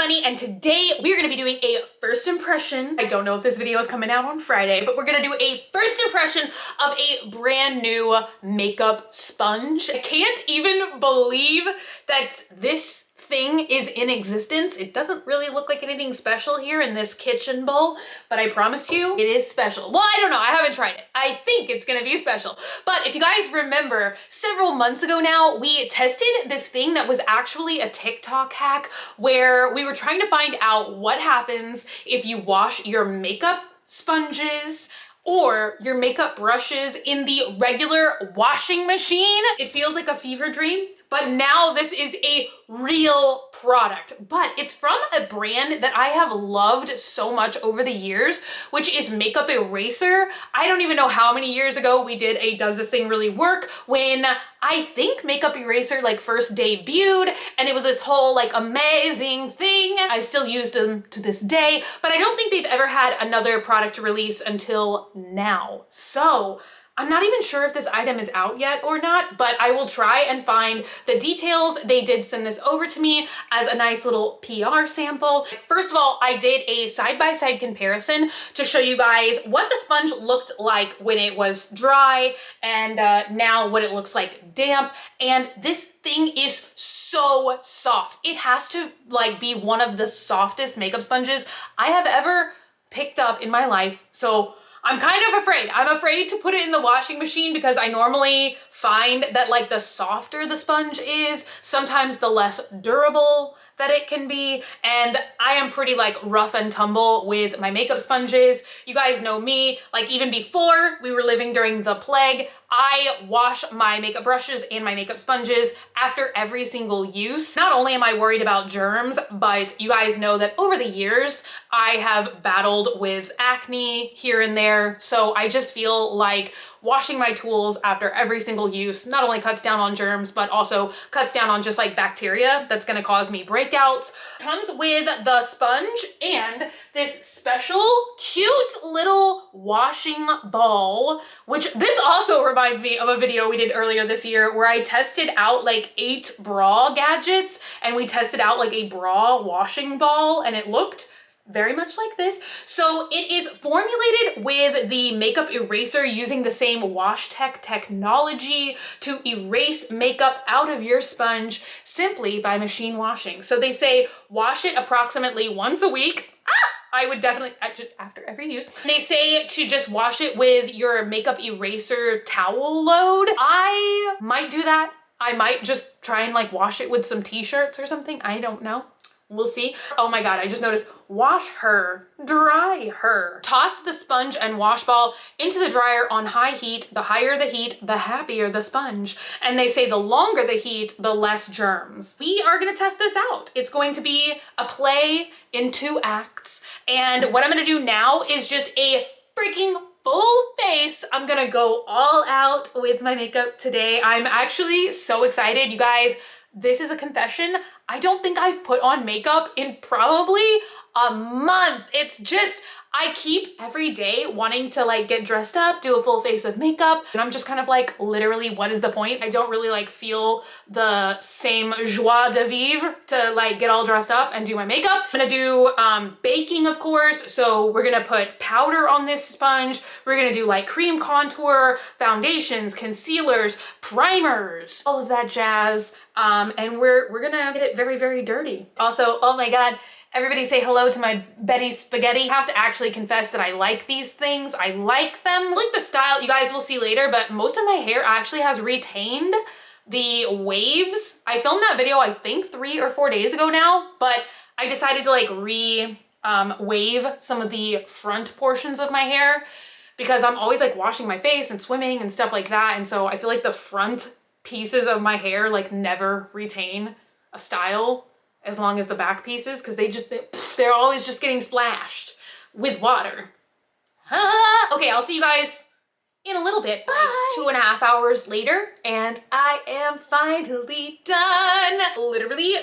Bunny, and today we're gonna be doing a first impression. I don't know if this video is coming out on Friday, but we're gonna do a first impression of a brand new makeup sponge. I can't even believe that this thing is in existence. It doesn't really look like anything special here in this kitchen bowl, but I promise you it is special. Well, I don't know, I haven't tried it. I think it's gonna be special. But if you guys remember, several months ago now, we tested this thing that was actually a TikTok hack where we were trying to find out what happens if you wash your makeup sponges or your makeup brushes in the regular washing machine. It feels like a fever dream, but now this is a real product. But it's from a brand that I have loved so much over the years, which is Makeup Eraser. I don't even know how many years ago we did a Does This Thing Really Work when I think Makeup Eraser like first debuted, and it was this whole like amazing thing. I still use them to this day, but I don't think they've ever had another product release until now. So I'm not even sure if this item is out yet or not, but I will try and find the details. They did send this over to me as a nice little PR sample. First of all, I did a side-by-side comparison to show you guys what the sponge looked like when it was dry and now what it looks like damp. And this thing is so soft. It has to like be one of the softest makeup sponges I have ever picked up in my life. So I'm kind of afraid. I'm afraid to put it in the washing machine because I normally find that like the softer the sponge is, sometimes the less durable that it can be. And I am pretty like rough and tumble with my makeup sponges. You guys know me, like even before we were living during the plague, I wash my makeup brushes and my makeup sponges after every single use. Not only am I worried about germs, but you guys know that over the years, I have battled with acne here and there. So I just feel like washing my tools after every single use not only cuts down on germs, but also cuts down on just like bacteria that's gonna cause me breakouts. Comes with the sponge and this special cute little washing ball, which this also reminds me of a video we did earlier this year where I tested out like 8 bra gadgets and we tested out like a bra washing ball and it looked very much like this. So it is formulated with the Makeup Eraser using the same wash tech technology to erase makeup out of your sponge simply by machine washing. So they say wash it approximately once a week. I would definitely, just after every use. They say to just wash it with your Makeup Eraser towel load. I might do that. I might just try and like wash it with some t-shirts or something. I don't know. We'll see. Oh my God, I just noticed, wash her, dry her. Toss the sponge and wash ball into the dryer on high heat. The higher the heat, the happier the sponge. And they say the longer the heat, the less germs. We are gonna test this out. It's going to be a play in 2 acts. And what I'm gonna do now is just a freaking full face. I'm gonna go all out with my makeup today. I'm actually so excited, you guys. This is a confession. I don't think I've put on makeup in probably a month. It's just, I keep every day wanting to like get dressed up, do a full face of makeup. And I'm just kind of like, literally, what is the point? I don't really like feel the same joie de vivre to like get all dressed up and do my makeup. I'm gonna do baking, of course. So we're gonna put powder on this sponge. We're gonna do like cream contour, foundations, concealers, primers, all of that jazz. And we're gonna get it very, very dirty. Also, oh my God, everybody say hello to my Betty Spaghetti. I have to actually confess that I like these things. I like them. I like the style. You guys will see later, but most of my hair actually has retained the waves. I filmed that video, I think 3 or 4 days ago now, but I decided to like wave some of the front portions of my hair because I'm always like washing my face and swimming and stuff like that. And so I feel like the front pieces of my hair like never retain a style as long as the back pieces, because they're always just getting splashed with water. Okay, I'll see you guys in a little bit. Bye. Like 2.5 hours later, and I am finally done. Literally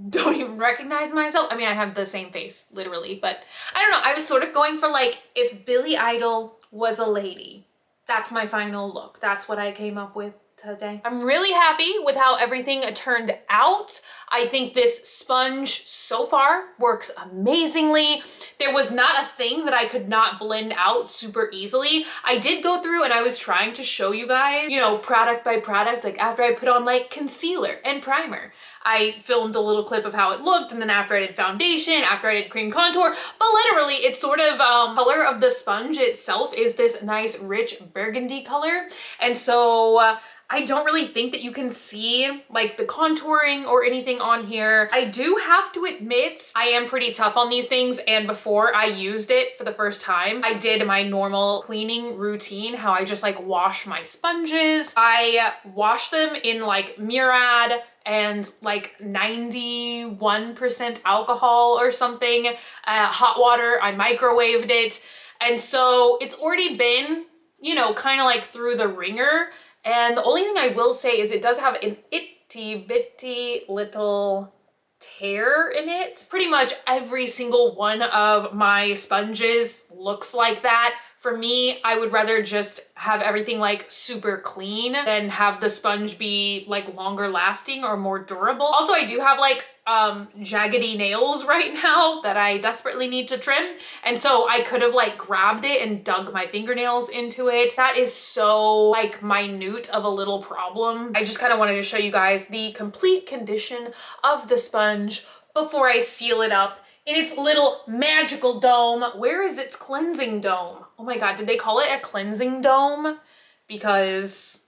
don't even recognize myself. I mean, I have the same face, literally, but I don't know. I was sort of going for like, if Billy Idol was a lady. That's my final look. That's what I came up with today. I'm really happy with how everything turned out. I think this sponge so far works amazingly. There was not a thing that I could not blend out super easily. I did go through and I was trying to show you guys, you know, product by product, like after I put on like concealer and primer. I filmed a little clip of how it looked, and then after I did foundation, after I did cream contour, but literally it's sort of color of the sponge itself is this nice rich burgundy color. And so I don't really think that you can see like the contouring or anything on here. I do have to admit, I am pretty tough on these things, and before I used it for the first time, I did my normal cleaning routine, how I just like wash my sponges. I wash them in like Murad and like 91% alcohol or something, hot water. I microwaved it. And so it's already been, you know, kind of like through the ringer. And the only thing I will say is it does have an itty bitty little tear in it. Pretty much every single one of my sponges looks like that. For me, I would rather just have everything like super clean than have the sponge be like longer lasting or more durable. Also, I do have like jaggedy nails right now that I desperately need to trim. And so I could have like grabbed it and dug my fingernails into it. That is so like minute of a little problem. I just kind of wanted to show you guys the complete condition of the sponge before I seal it up in its little magical dome. Where is its cleansing dome? Oh my God, did they call it a cleansing dome? Because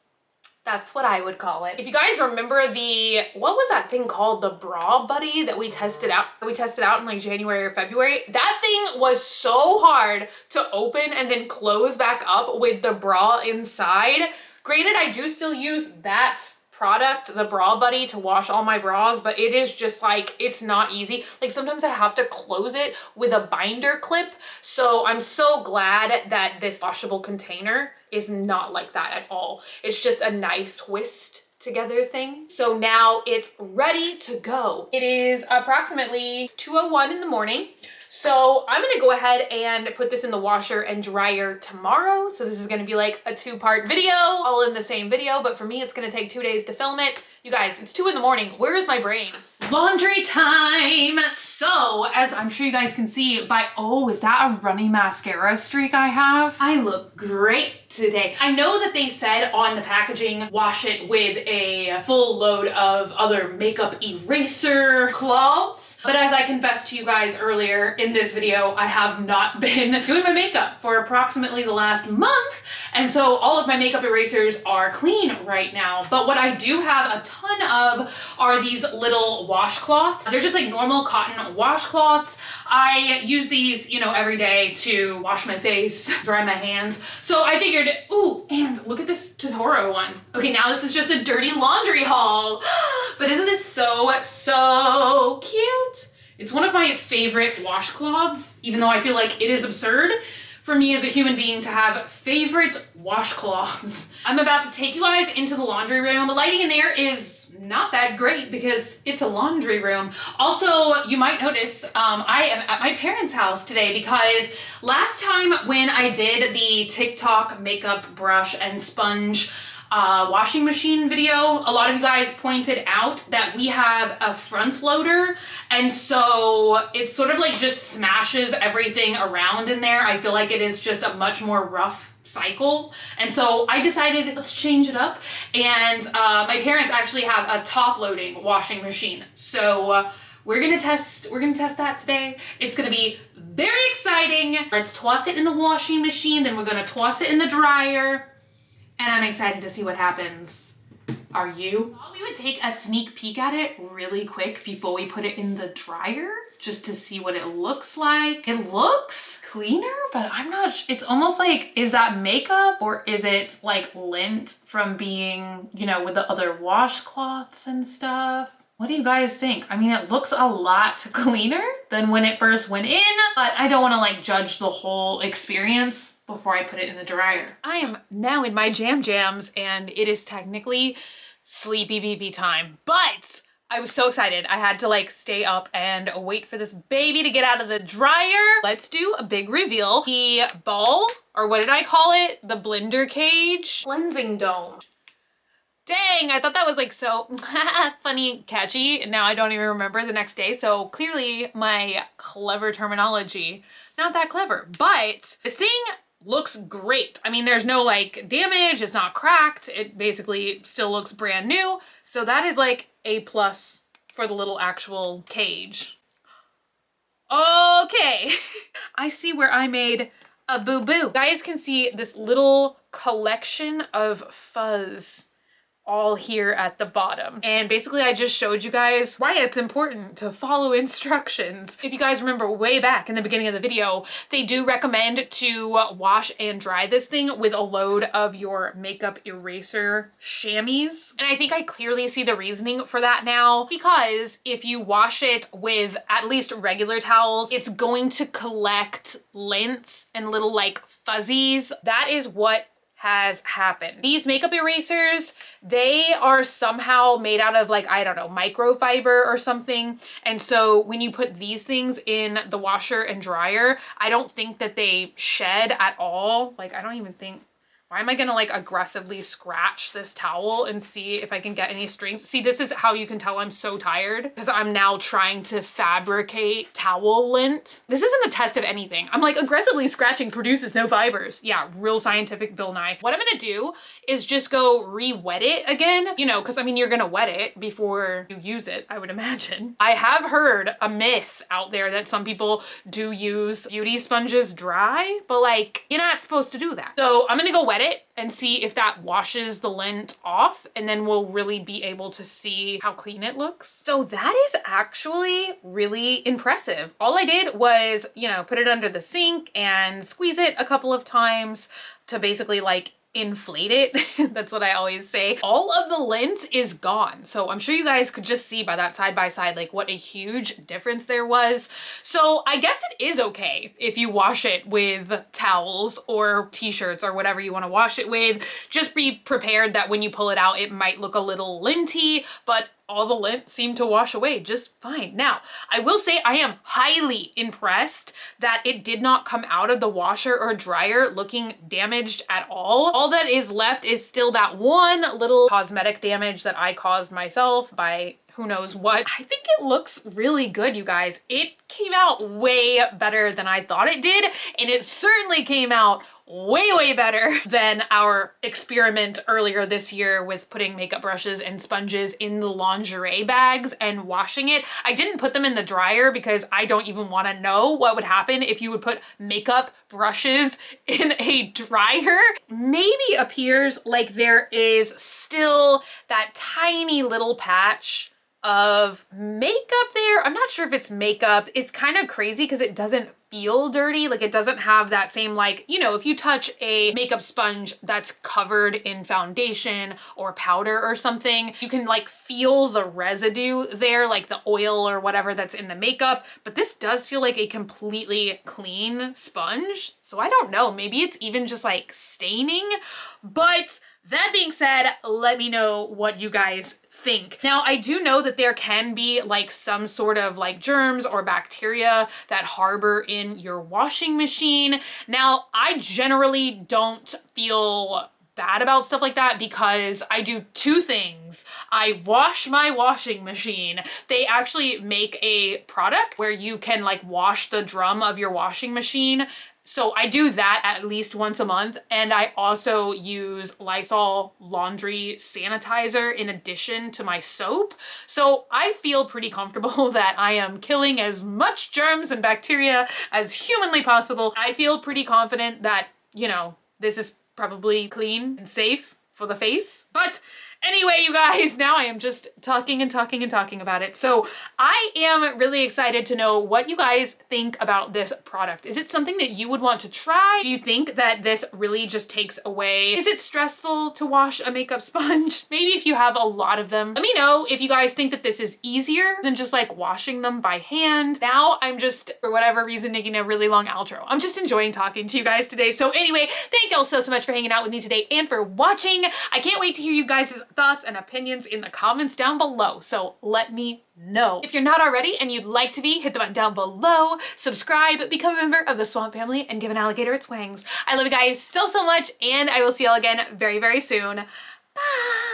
that's what I would call it. If you guys remember what was that thing called? The Bra Buddy that we tested out? We tested out in like January or February. That thing was so hard to open and then close back up with the bra inside. Granted, I do still use that product, the Bra Buddy, to wash all my bras, but it is just like, it's not easy. Like sometimes I have to close it with a binder clip. So I'm so glad that this washable container is not like that at all. It's just a nice twist together thing. So now it's ready to go. It is approximately 2:01 in the morning. So I'm gonna go ahead and put this in the washer and dryer tomorrow. So this is gonna be like a 2-part video, all in the same video, but for me, it's gonna take 2 days to film it. You guys, it's 2 in the morning. Where is my brain? Laundry time. So as I'm sure you guys can see by, oh, is that a runny mascara streak I have? I look great today. I know that they said on the packaging, wash it with a full load of other makeup eraser cloths. But as I confessed to you guys earlier in this video, I have not been doing my makeup for approximately the last month. And so all of my makeup erasers are clean right now. But what I do have a ton of are these little washcloths. They're just like normal cotton washcloths. I use these, you know, every day to wash my face, dry my hands. So I figured, ooh, and look at this Totoro one. Okay, now this is just a dirty laundry haul. But isn't this so cute? It's one of my favorite washcloths, even though I feel like it is absurd for me as a human being to have favorite washcloths. I'm about to take you guys into the laundry room. The lighting in there is not that great because it's a laundry room. Also, you might notice I am at my parents' house today because last time when I did the TikTok makeup brush and sponge washing machine video, a lot of you guys pointed out that we have a front loader, and so it sort of like just smashes everything around in there. I feel like it is just a much more rough cycle, and so I decided let's change it up. And my parents actually have a top loading washing machine, so we're gonna test that today. It's gonna be very exciting. Let's toss it in the washing machine, then we're gonna toss it in the dryer. And I'm excited to see what happens. Are you? I thought we would take a sneak peek at it really quick before we put it in the dryer, just to see what it looks like. It looks cleaner, but I'm not, it's almost like, is that makeup or is it like lint from being, you know, with the other washcloths and stuff? What do you guys think? I mean, it looks a lot cleaner than when it first went in, but I don't want to like judge the whole experience before I put it in the dryer. I am now in my jams and it is technically sleepy BB time, but I was so excited. I had to like stay up and wait for this baby to get out of the dryer. Let's do a big reveal. The ball, or what did I call it? The blender cage cleansing dome. Dang, I thought that was like so funny, catchy, and now I don't even remember the next day. So clearly my clever terminology, not that clever, but this thing looks great. I mean, there's no like damage, it's not cracked. It basically still looks brand new. So that is like A+ for the little actual cage. Okay, I see where I made a boo-boo. You guys can see this little collection of fuzz all here at the bottom. And basically I just showed you guys why it's important to follow instructions. If you guys remember way back in the beginning of the video, they do recommend to wash and dry this thing with a load of your makeup eraser chamois. And I think I clearly see the reasoning for that now, because if you wash it with at least regular towels, it's going to collect lint and little like fuzzies. That is what has happened. These makeup erasers, they are somehow made out of like, I don't know, microfiber or something. And so when you put these things in the washer and dryer, I don't think that they shed at all. Like, I don't even think, why am I gonna like aggressively scratch this towel and see if I can get any strings? See, this is how you can tell I'm so tired, because I'm now trying to fabricate towel lint. This isn't a test of anything. I'm like, aggressively scratching produces no fibers. Yeah, real scientific Bill Nye. What I'm gonna do is just go re-wet it again, you know, because I mean, you're gonna wet it before you use it, I would imagine. I have heard a myth out there that some people do use beauty sponges dry, but like, you're not supposed to do that. So I'm gonna go wet it and see if that washes the lint off, and then we'll really be able to see how clean it looks. So that is actually really impressive. All I did was, you know, put it under the sink and squeeze it a couple of times to basically like inflate it. That's what I always say. All of the lint is gone. So I'm sure you guys could just see by that side by side, like what a huge difference there was. So I guess it is okay if you wash it with towels or t-shirts or whatever you want to wash it with. Just be prepared that when you pull it out, it might look a little linty, but all the lint seemed to wash away just fine. Now, I will say I am highly impressed that it did not come out of the washer or dryer looking damaged at all. All that is left is still that one little cosmetic damage that I caused myself by who knows what. I think it looks really good, you guys. It came out way better than I thought it did, and it certainly came out way better than our experiment earlier this year with putting makeup brushes and sponges in the lingerie bags and washing it. I didn't put them in the dryer because I don't even want to know what would happen if you would put makeup brushes in a dryer. Maybe appears like there is still that tiny little patch of makeup there. I'm not sure if it's makeup. It's kind of crazy because it doesn't feel dirty. Like, it doesn't have that same, like, you know, if you touch a makeup sponge that's covered in foundation or powder or something, you can like feel the residue there, like the oil or whatever that's in the makeup. But this does feel like a completely clean sponge. So I don't know, maybe it's even just like staining. But that being said, let me know what you guys think. Now, I do know that there can be like some sort of like germs or bacteria that harbor in your washing machine. Now, I generally don't feel bad about stuff like that because I do two things. I wash my washing machine. They actually make a product where you can like wash the drum of your washing machine. So I do that at least once a month, and I also use Lysol laundry sanitizer in addition to my soap. So I feel pretty comfortable that I am killing as much germs and bacteria as humanly possible. I feel pretty confident that, you know, this is probably clean and safe for the face. But anyway, you guys, now I am just talking and talking and talking about it. So I am really excited to know what you guys think about this product. Is it something that you would want to try? Do you think that this really just takes away? Is it stressful to wash a makeup sponge? Maybe if you have a lot of them. Let me know if you guys think that this is easier than just like washing them by hand. Now I'm just, for whatever reason, making a really long outro. I'm just enjoying talking to you guys today. So anyway, thank y'all so much for hanging out with me today and for watching. I can't wait to hear you guys' thoughts and opinions in the comments down below, so let me know. If you're not already and you'd like to be, hit the button down below, subscribe, become a member of the Swamp Family, and give an alligator its wings. I love you guys so much, and I will see y'all again very soon. Bye!